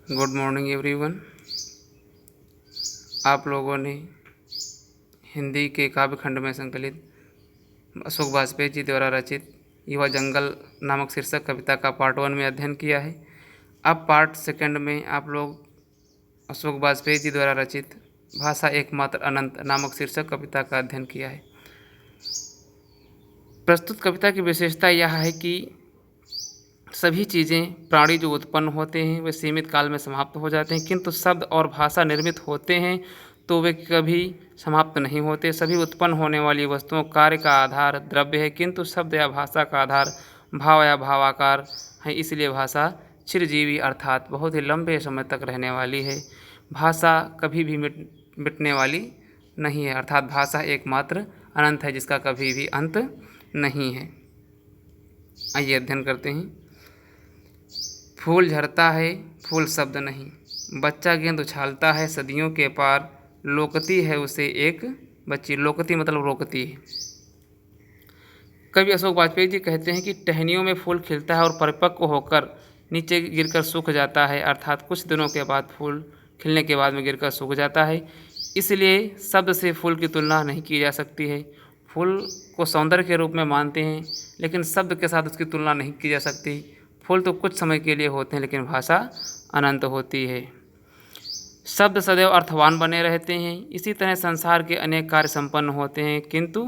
Good morning everyone. आप लोगों ने हिंदी के काव्य खंड में संकलित अशोक वाजपेयी जी द्वारा रचित युवा जंगल नामक शीर्षक कविता का पार्ट 1 में अध्ययन किया है। अब पार्ट 2 में आप लोग अशोक वाजपेयी जी द्वारा रचित भाषा एकमात्र अनंत नामक शीर्षक कविता का अध्ययन किया है। प्रस्तुत कविता की विशेषता यह है कि सभी चीज़ें प्राणी जो उत्पन्न होते हैं वे सीमित काल में समाप्त हो जाते हैं, किंतु शब्द और भाषा निर्मित होते हैं तो वे कभी समाप्त नहीं होते। सभी उत्पन्न होने वाली वस्तुओं कार्य का आधार द्रव्य है, किंतु शब्द या भाषा का आधार भाव या भावाकार है। इसलिए भाषा चिरजीवी अर्थात बहुत ही लंबे समय तक रहने वाली है। भाषा कभी भी मिटने वाली नहीं है, अर्थात भाषा एकमात्र अनंत है जिसका कभी भी अंत नहीं है। आइए अध्ययन करते हैं। फूल झरता है, फूल शब्द नहीं। बच्चा गेंद उछालता है सदियों के पार, लोकती है उसे एक बच्ची। लोकती मतलब रोकती है। कवि अशोक वाजपेयी जी कहते हैं कि टहनियों में फूल खिलता है और परिपक्व होकर नीचे गिरकर सूख जाता है, अर्थात कुछ दिनों के बाद फूल खिलने के बाद में गिरकर सूख जाता है। इसलिए शब्द से फूल की तुलना नहीं की जा सकती है। फूल को सौंदर्य के रूप में मानते हैं, लेकिन शब्द के साथ उसकी तुलना नहीं की जा सकती। फूल तो कुछ समय के लिए होते हैं, लेकिन भाषा अनंत होती है। शब्द सदैव अर्थवान बने रहते हैं। इसी तरह संसार के अनेक कार्य संपन्न होते हैं, किंतु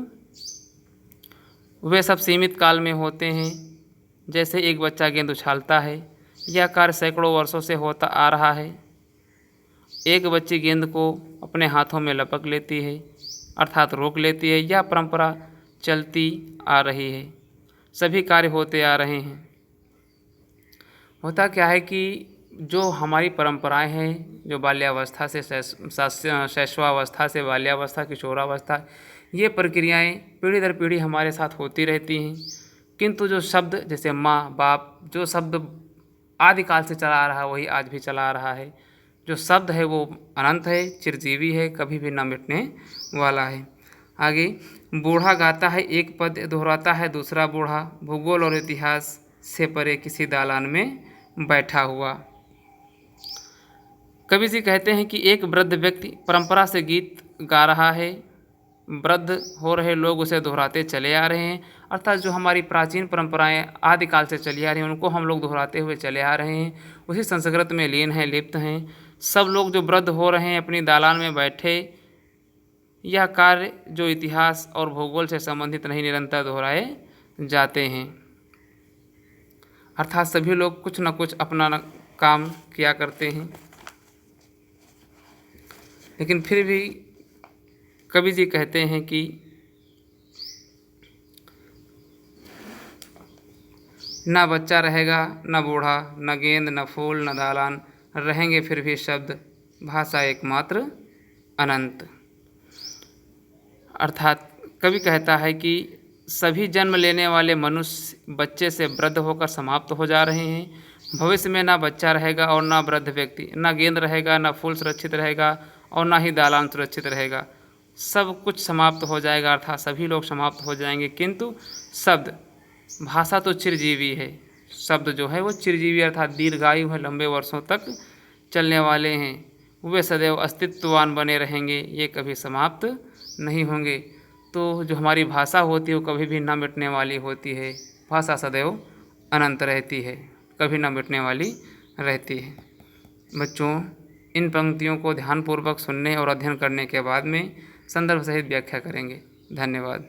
वे सब सीमित काल में होते हैं। जैसे एक बच्चा गेंद उछालता है, यह कार्य सैकड़ों वर्षों से होता आ रहा है। एक बच्ची गेंद को अपने हाथों में लपक लेती है, अर्थात रोक लेती है। यह परंपरा चलती आ रही है, सभी कार्य होते आ रहे हैं। होता क्या है कि जो हमारी परंपराएं हैं, जो बाल्यावस्था से शैशवावस्था से बाल्यावस्था किशोरावस्था, ये प्रक्रियाएं पीढ़ी दर पीढ़ी हमारे साथ होती रहती हैं। किंतु जो शब्द जैसे माँ बाप, जो शब्द आदिकाल से चला आ रहा है वही आज भी चला आ रहा है। जो शब्द है वो अनंत है, चिरजीवी है, कभी भी न मिटने वाला है। आगे, बूढ़ा गाता है एक पद, दोहराता है दूसरा बूढ़ा, भूगोल और इतिहास से परे किसी दालान में बैठा हुआ। कवि जी कहते हैं कि एक वृद्ध व्यक्ति परंपरा से गीत गा रहा है। वृद्ध हो रहे लोग उसे दोहराते चले आ रहे हैं, अर्थात जो हमारी प्राचीन परंपराएं आदिकाल से चली आ रही हैं उनको हम लोग दोहराते हुए चले आ रहे हैं, उसी संस्कृत में लीन हैं, लिप्त हैं। सब लोग जो वृद्ध हो रहे हैं अपनी दालान में बैठे, यह कार्य जो इतिहास और भूगोल से संबंधित नहीं, निरंतर दोहराए जाते हैं। अर्थात सभी लोग कुछ न कुछ अपना काम किया करते हैं, लेकिन फिर भी कवि जी कहते हैं कि ना बच्चा रहेगा, न बूढ़ा, न गेंद, न फूल, न दालान, रहेंगे फिर भी शब्द, भाषा एकमात्र अनंत। अर्थात कवि कहता है कि सभी जन्म लेने वाले मनुष्य बच्चे से वृद्ध होकर समाप्त हो जा रहे हैं। भविष्य में ना बच्चा रहेगा और ना वृद्ध व्यक्ति, ना गेंद रहेगा, ना फूल सुरक्षित रहेगा और ना ही दालान सुरक्षित रहेगा। सब कुछ समाप्त हो जाएगा, अर्थात सभी लोग समाप्त हो जाएंगे। किंतु शब्द, भाषा तो चिरजीवी है। शब्द जो है वो चिरजीवी अर्थात दीर्घायु है, लंबे वर्षों तक चलने वाले हैं। वे सदैव अस्तित्ववान बने रहेंगे, ये कभी समाप्त नहीं होंगे। तो जो हमारी भाषा होती है वो कभी भी ना मिटने वाली होती है। भाषा सदैव अनंत रहती है, कभी ना मिटने वाली रहती है। बच्चों, इन पंक्तियों को ध्यानपूर्वक सुनने और अध्ययन करने के बाद में संदर्भ सहित व्याख्या करेंगे। धन्यवाद।